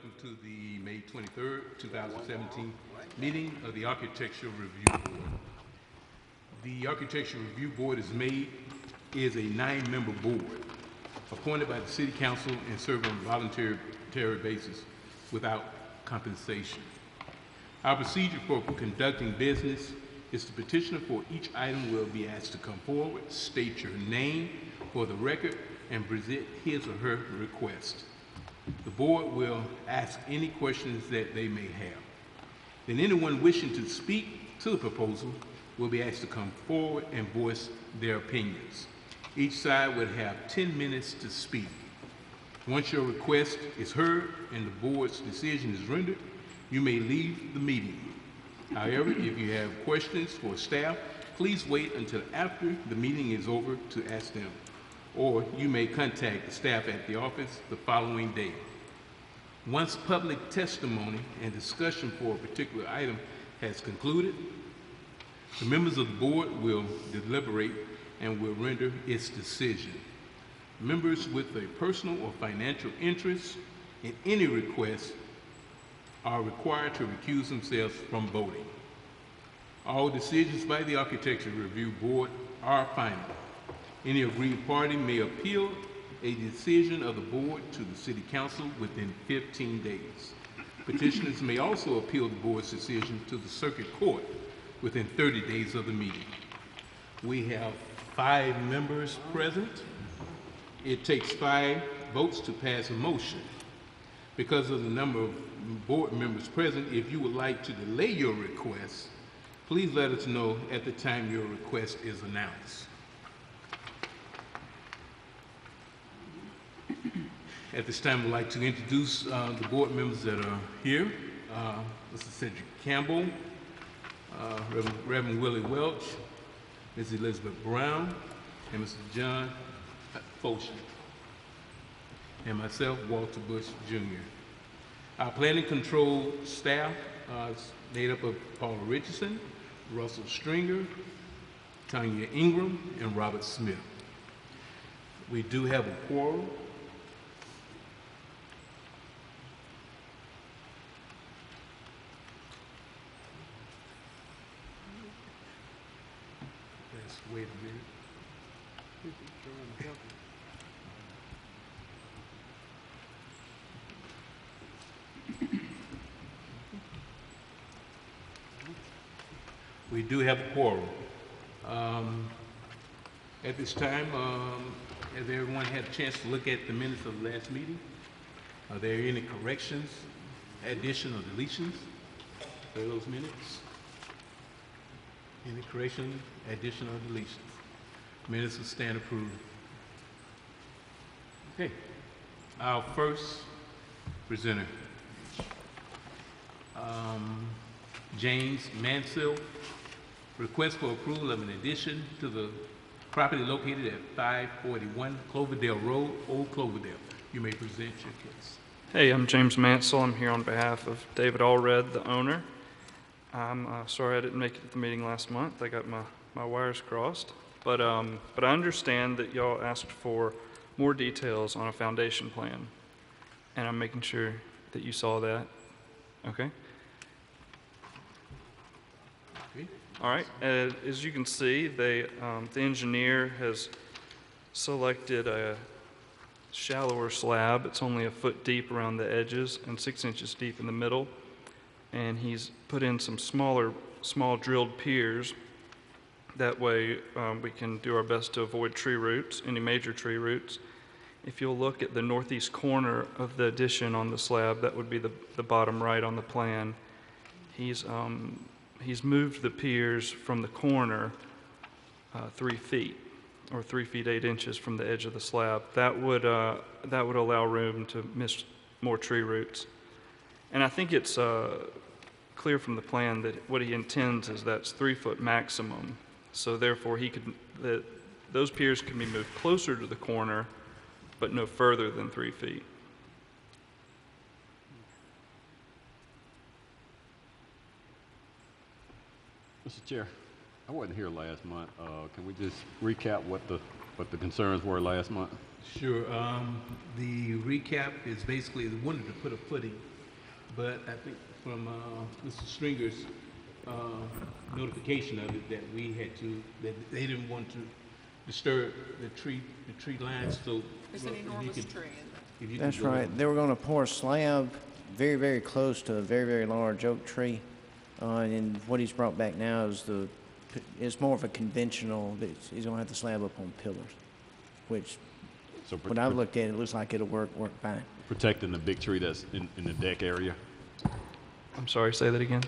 welcome to the May 23rd, 2017 meeting of the Architectural Review Board. The Architectural Review Board is a 9-member board appointed by the City Council and serve on a voluntary basis without compensation. Our procedure for conducting business is the petitioner for each item will be asked to come forward, state your name for the record, and present his or her request. The board will ask any questions that they may have. Then anyone wishing to speak to the proposal will be asked to come forward and voice their opinions. Each side would have 10 minutes to speak. Once your request is heard and the board's decision is rendered, you may leave the meeting. However, if you have questions for staff, please wait until after the meeting is over to ask them, or you may contact the staff at the office the following day. Once public testimony and discussion for a particular item has concluded, the members of the board will deliberate and will render its decision. Members with a personal or financial interest in any request are required to recuse themselves from voting. All decisions by the Architectural Review Board are final. Any aggrieved party may appeal a decision of the board to the City Council within 15 days. Petitioners may also appeal the board's decision to the Circuit Court within 30 days of the meeting. We have 5 members present. It takes 5 votes to pass a motion. Because of the number of board members present, if you would like to delay your request, please let us know at the time your request is announced. At this time, I'd like to introduce the board members that are here. Mr. Cedric Campbell, Reverend Willie Welch, Ms. Elizabeth Brown, and Mr. John Foshin, and myself, Walter Bush, Jr. Our planning control staff is made up of Paula Richardson, Russell Stringer, Tanya Ingram, and Robert Smith. We do have a quorum. Let's wait a minute. We do have a quorum. At this time, has everyone had a chance to look at the minutes of the last meeting? Are there any corrections, addition, or deletions for those minutes? Any correction, addition, or deletions? Minutes will stand approved. Okay. Our first presenter, James Mansell, request for approval of an addition to the property located at 541 Cloverdale Road, Old Cloverdale. You may present your case. Hey, I'm James Mansell. I'm here on behalf of David Allred, the owner. I'm sorry I didn't make it at the meeting last month. I got my wires crossed. But I understand that y'all asked for more details on a foundation plan, and I'm making sure that you saw that. Okay? All right, as you can see, the engineer has selected a shallower slab. It's only a foot deep around the edges and 6 inches deep in the middle. And he's put in some small drilled piers. That way we can do our best to avoid tree roots, any major tree roots. If you'll look at the northeast corner of the addition on the slab, that would be the bottom right on the plan. He's moved the piers from the corner 3 feet, or 3 feet 8 inches from the edge of the slab. That would allow room to miss more tree roots. And I think it's clear from the plan that what he intends is that's 3 foot maximum. So therefore, those piers can be moved closer to the corner, but no further than 3 feet. Mr. Chair, I wasn't here last month. Can we just recap what the concerns were last month? Sure. The recap is basically they wanted to put a footing, but I think from Mr. Stringer's notification of it that we had to, that they didn't want to disturb the tree lines, so. It's an if you enormous could- tree. if you could That's go right. ahead. They were going to pour a slab very, very close to a very, very large oak tree. And what he's brought back now is it's more of a conventional, he's going to have the slab up on pillars, which, So when I looked at it, it looks like it'll work fine. protecting the big tree that's in the deck area. I'm sorry, say that again?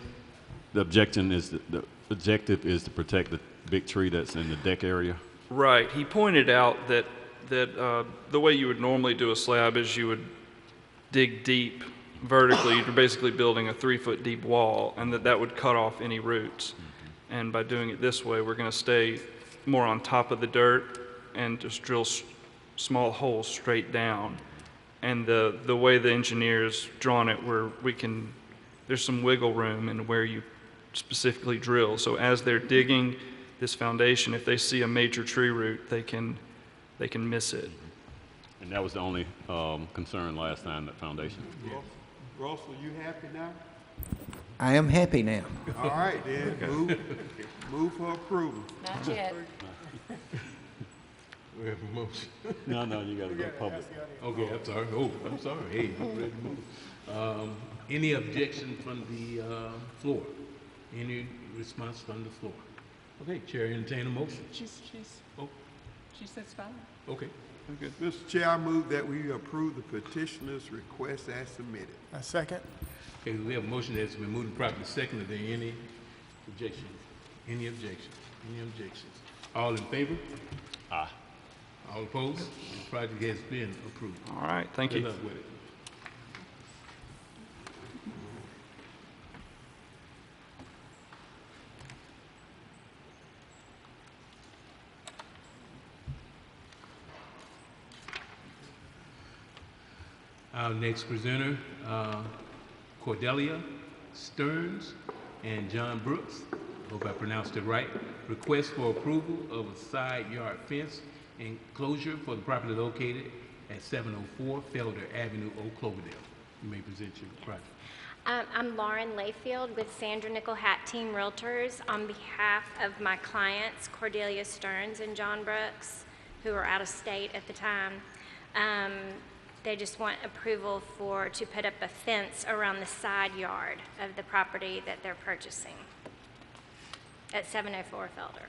The objection is, the objective is to protect the big tree that's in the deck area. Right. He pointed out that the way you would normally do a slab is you would dig deep vertically. You're basically building a 3-foot deep wall, and that would cut off any roots. And by doing it this way, we're going to stay more on top of the dirt and just drill small holes straight down. And the way the engineer's drawn it, where there's some wiggle room in where you specifically drill. So as they're digging this foundation, if they see a major tree root, they can miss it. And that was the only concern last time, that foundation. Russell, you happy now? I am happy now. All right, then, move for approval. Not yet. We have a motion. No, you gotta go public. Okay, I'm sorry. Oh, I'm sorry. Hey, I'm ready to move. Any objection from the floor? Any response from the floor? Okay, Chair, entertain a motion. She Oh, says fine. okay. Mr. Chair, I move that we approve the petitioner's request as submitted. A second? Okay, we have a motion that's been moved and properly seconded. Are there any objections? Any objections? Any objections? All in favor? Aye. All opposed? The project has been approved. All right, thank Good you. luck with it. Our next presenter, Cordelia Stearns and John Brooks, hope I pronounced it right, request for approval of a side yard fence enclosure for the property located at 704 Felder Avenue, Old Cloverdale. You may present your project. I'm Lauren Layfield with Sandra Nickel Hat Team Realtors on behalf of my clients, Cordelia Stearns and John Brooks, who are out of state at the time. They just want approval to put up a fence around the side yard of the property that they're purchasing at 704 Felder.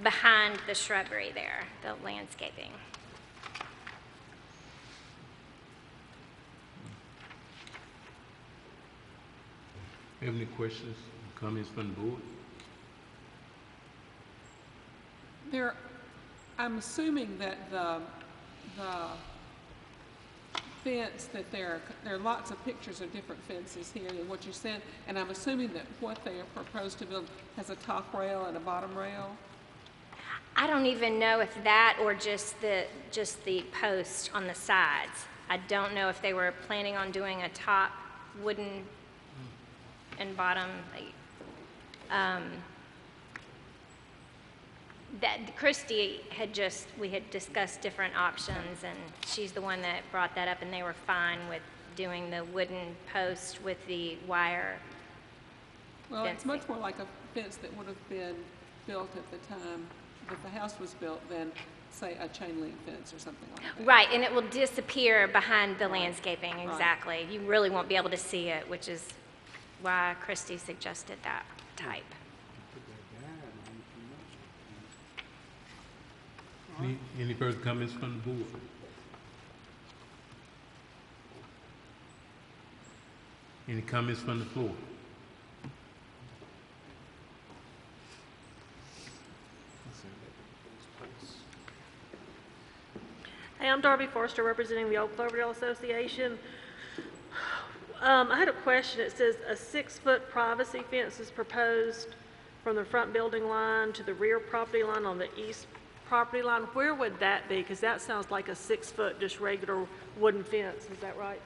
Behind the shrubbery there, the landscaping. Have any questions, comments from the board? I'm assuming that the fence that there are lots of pictures of different fences here in what you said, and I'm assuming that what they are proposed to build has a top rail and a bottom rail. I don't even know if that or just the post on the sides. I don't know if they were planning on doing a top wooden and bottom. That Christy we had discussed different options, and she's the one that brought that up, and they were fine with doing the wooden post with the wire. Well, it's fencing. much more like a fence that would have been built at the time that the house was built than, say, a chain link fence or something like that. Right, and it will disappear behind the landscaping, Right. exactly. You really won't be able to see it, which is why Christy suggested that type. Any further comments from the board? Any comments from the floor? Hey, I'm Darby Forster, representing the Old Cloverdale Association. I had a question. It says a 6-foot privacy fence is proposed from the front building line to the rear property line on the east property line. Where would that be? Because that sounds like a 6-foot, just regular wooden fence. Is that right?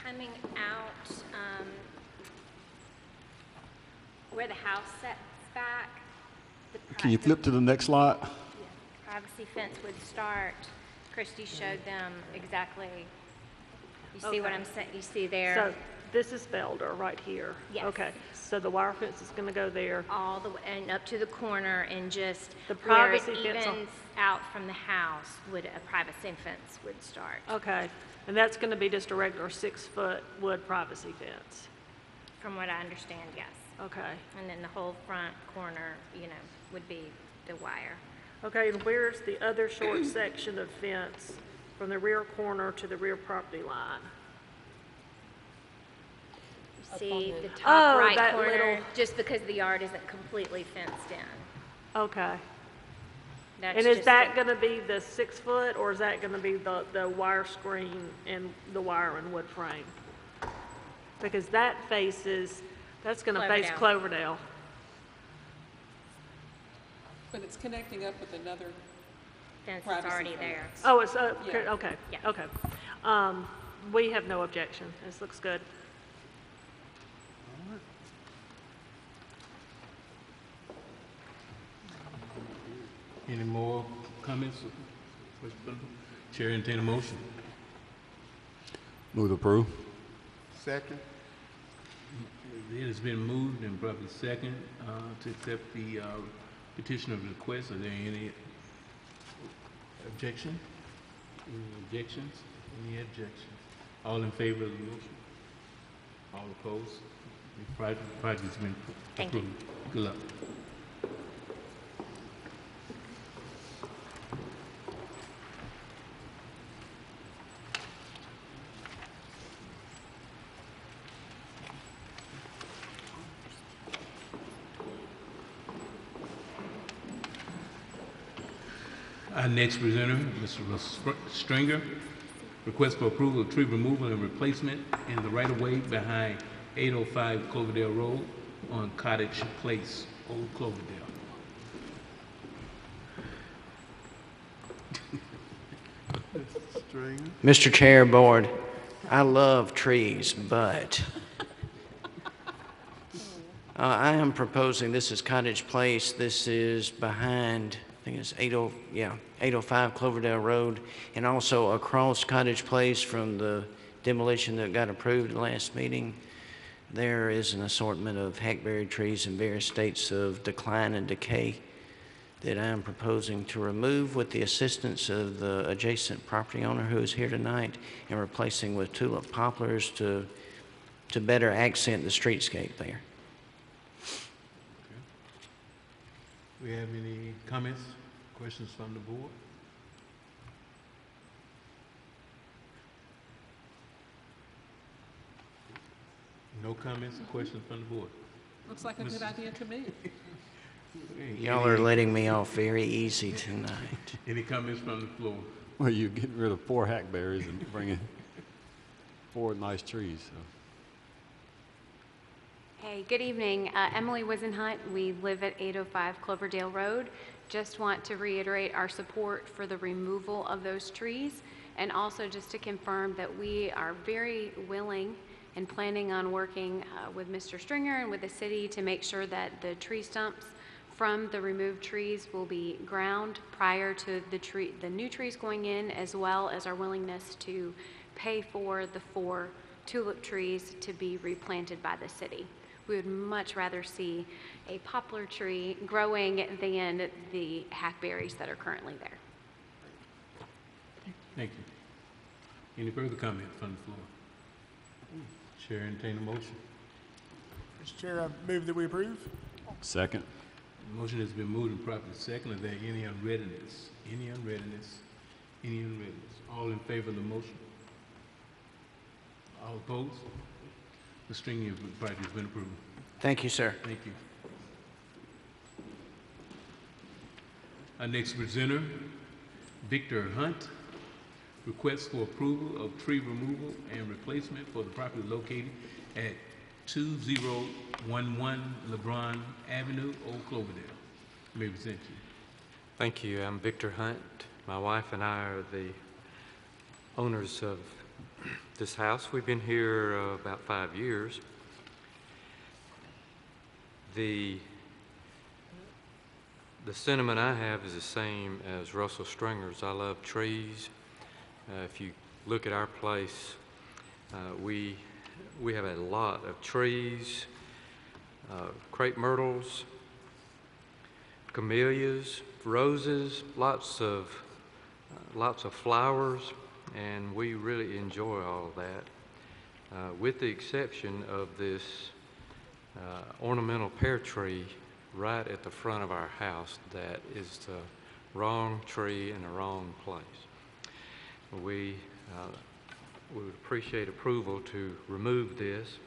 Coming out where the house sets back, Can you flip to the next slide? privacy fence would start. Christie showed them exactly, you see what Okay. I'm saying, you see there? So this is Felder right here? Yes. Okay, so the wire fence is going to go there. All the way, and up to the corner, and just The where it privacy fence on- evens out from the house would, a privacy fence would start. Okay, and that's going to be just a regular 6-foot wood privacy fence? From what I understand, yes. Okay. And then the whole front corner, you know, would be the wire. Okay, and where's the other short section of fence from the rear corner to the rear property line? See the Oh, top right that corner, little- just because the yard isn't completely fenced in. Okay. That's And is just that a- going to be the 6-foot, or is that going to be the wire screen and the wire and wood frame? Because that faces, that's going to face Cloverdale. But it's connecting up with another Fence is privacy already fence. there. Oh, it's, Yeah. okay, Yeah. okay. We have no objection. This looks good. Any more comments? Chair, entertain a motion. Move to approve. Second? It has been moved and probably second to accept the petition of request. Are there any objection? Any objections? Any objections? All in favor of the motion? All opposed? The project's been Thank you. approved. Good luck. Our next presenter, Mr. Stringer, request for approval of tree removal and replacement in the right-of-way behind 805 Cloverdale Road on Cottage Place, Old Cloverdale. Stringer? Mr. Chair, Board, I love trees, but I am proposing, this is Cottage Place, this is behind, I think it's 805 Cloverdale Road, and also across Cottage Place from the demolition that got approved last meeting. There is an assortment of hackberry trees in various states of decline and decay that I am proposing to remove with the assistance of the adjacent property owner who is here tonight, and replacing with tulip poplars to better accent the streetscape there. We have any comments, questions from the board? No comments or questions from the board? Looks like a good idea to me. Y'all are letting me off very easy tonight. Any comments from the floor? Well, you're getting rid of 4 hackberries and bringing 4 nice trees, so. Hey, good evening. Emily Wisenhunt. We live at 805 Cloverdale Road. Just want to reiterate our support for the removal of those trees, and also just to confirm that we are very willing and planning on working with Mr. Stringer and with the city to make sure that the tree stumps from the removed trees will be ground prior to the new trees going in, as well as our willingness to pay for the 4 tulip trees to be replanted by the city. We would much rather see a poplar tree growing than the hackberries that are currently there. Thank you. Any further comment from the floor? Chair, entertain a motion. Mr. Chair, I move that we approve. Second. The motion has been moved and properly second. Are there any unreadiness? Any unreadiness? Any unreadiness? All in favor of the motion? All opposed? The string of the project has been approved. Thank you, sir. Thank you. Our next presenter, Victor Hunt, requests for approval of tree removal and replacement for the property located at 2011 LeBron Avenue, Old Cloverdale. You may present you. Thank you. I'm Victor Hunt. My wife and I are the owners of this house. We've been here about 5 years. The sentiment I have is the same as Russell Stringer's. I love trees. If you look at our place, we have a lot of trees, crepe myrtles, camellias, roses, lots of flowers, and we really enjoy all of that, with the exception of this ornamental pear tree right at the front of our house that is the wrong tree in the wrong place. We would appreciate approval to remove this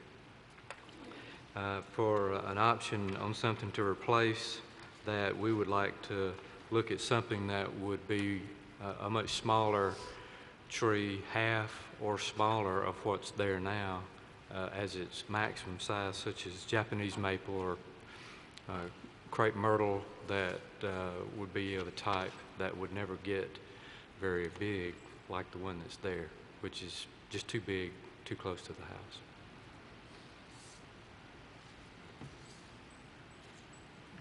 for an option on something to replace that. We would like to look at something that would be a much smaller tree, half or smaller of what's there now, as its maximum size, such as Japanese maple or crepe myrtle that would be of a type that would never get very big like the one that's there, which is just too big, too close to the house.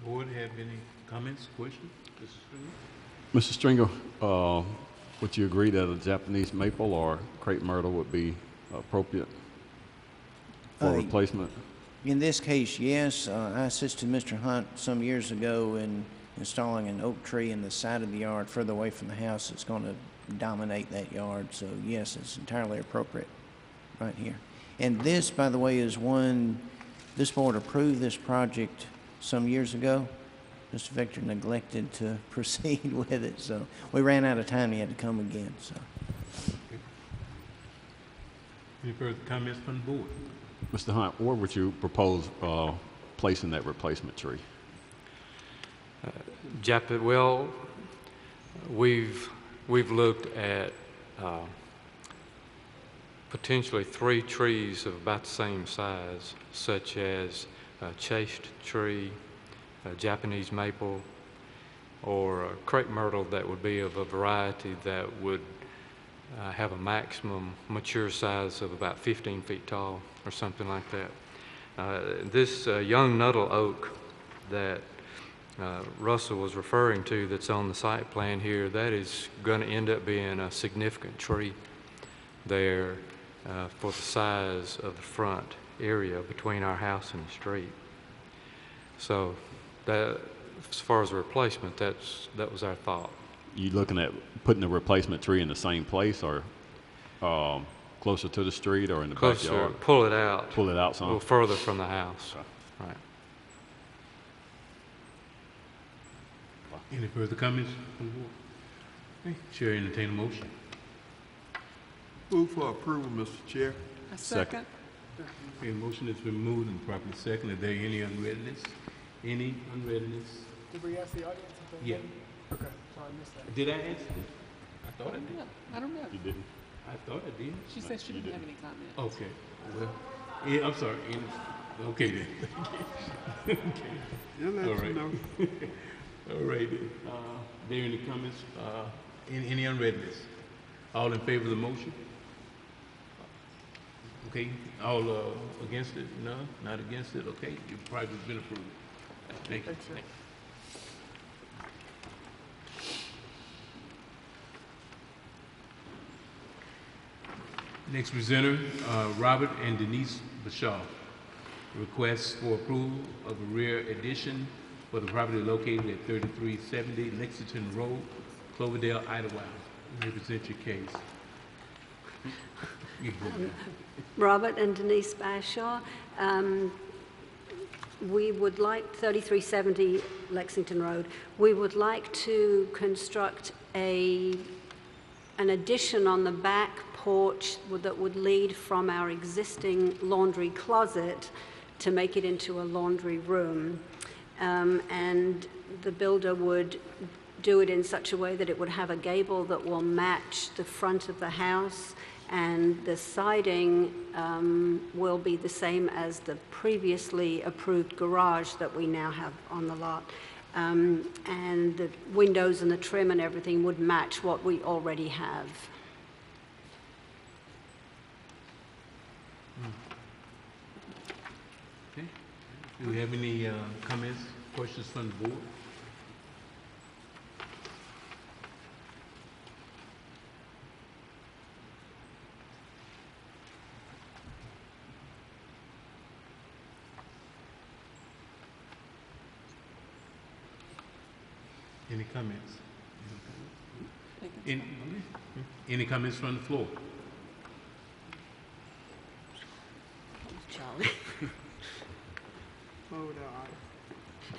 Board have any comments, questions? Mr. Stringer, would you agree that a Japanese maple or crepe myrtle would be appropriate for replacement? In this case, yes. I assisted Mr. Hunt some years ago in installing an oak tree in the side of the yard further away from the house. It's going to dominate that yard, so yes, it's entirely appropriate right here. And this, by the way, is one, this board approved this project some years ago. Mr. Victor neglected to proceed with it, so we ran out of time. He had to come again. So, any further comments from the board? Mr. Hunt, where would you propose placing that replacement tree? Well, we've looked at potentially 3 trees of about the same size, such as a chaste tree, a Japanese maple, or a crepe myrtle that would be of a variety that would have a maximum mature size of about 15 feet tall or something like that. This young nuttall oak that Russell was referring to that's on the site plan here, that is going to end up being a significant tree there for the size of the front area between our house and the street. So that, as far as a replacement, that was our thought. You looking at putting the replacement tree in the same place, or closer to the street, or in the backyard? Pull it out. Pull it out some? A little further from the house. Okay. Right. Any further comments from the board? Okay. Chair, entertain a motion. Move for approval, Mr. Chair. A second. Okay, motion has been moved and properly seconded. Are there any unreadness? Any unreadness? Did we ask the audience if they Yeah. had? Okay, sorry, I missed that. Did I ask? I thought I did. I don't know. You didn't? I thought I did. She said she didn't have any comment. Okay. Well, yeah, I'm sorry. Okay then. Okay. Just let All you right. know. All right. Then. There any comments? Any unreadness? All in favor of the motion? Okay. All against it? No, not against it. Okay. Your project's been approved. Thank you. Thanks, sir. Next presenter, Robert and Denise Bashaw. Request for approval of a rear addition for the property located at 3370 Lexington Road, Cloverdale, Idlewild. Represent your case. You can go now. Robert and Denise Bashaw. We would like 3370 Lexington Road. We would like to construct an addition on the back porch that would lead from our existing laundry closet to make it into a laundry room. And the builder would do it in such a way that it would have a gable that will match the front of the house, and the siding will be the same as the previously approved garage that we now have on the lot. And the windows and the trim and everything would match what we already have. Okay. Do we have any comments, questions from the board? Any comments? Any, any comments from the floor? Charlie.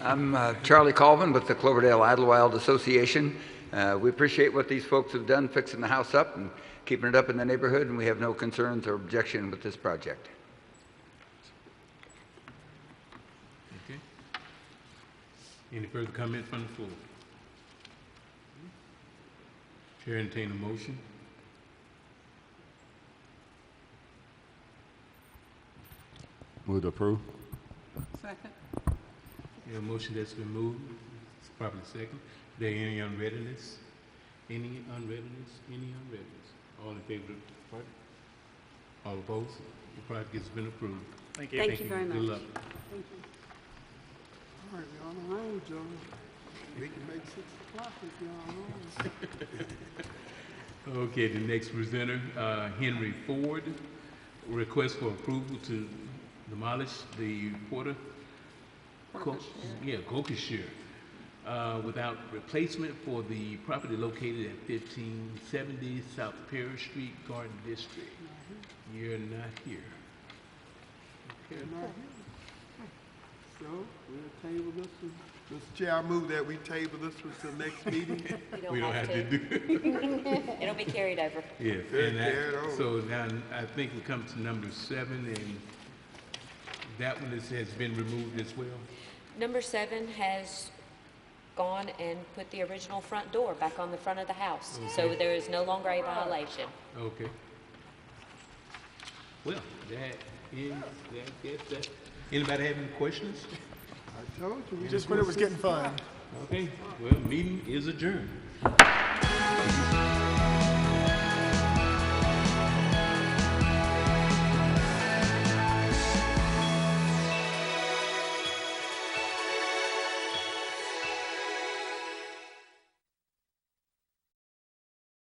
I'm Charlie Colvin with the Cloverdale Idlewild Association. We appreciate what these folks have done fixing the house up and keeping it up in the neighborhood, and we have no concerns or objection with this project. Okay. Any further comment from the floor? Chair entertain a motion. Move to approve. Second. We have a motion that's been moved. It's properly second. There any unreadiness? Any unreadiness? Any unreadiness? All in favor of the project? All opposed? The project has been approved. Thank you. Thank you very much. Good luck. Thank you. All right, we're on the road, Joe. We can make 6 o'clock if you're on the road. Okay, the next presenter, Henry Ford. Request for approval to demolish the Gokashire, without replacement for the property located at 1570 South Perry Street, Garden District. You're not here. Okay. Not here. So we'll table this one. Mr. Chair, I move that we table this one till next meeting. We don't have to do it. It'll be carried over. Yes, Carried and over. so now I think we come to number 7, and that one has been removed as well. Number 7 has gone and put the original front door back on the front of the house. So Okay. there is no longer a violation. Okay. Well, that is, that. Anybody have any questions? I told you. Just when it was getting fun. Okay, well, meeting is adjourned.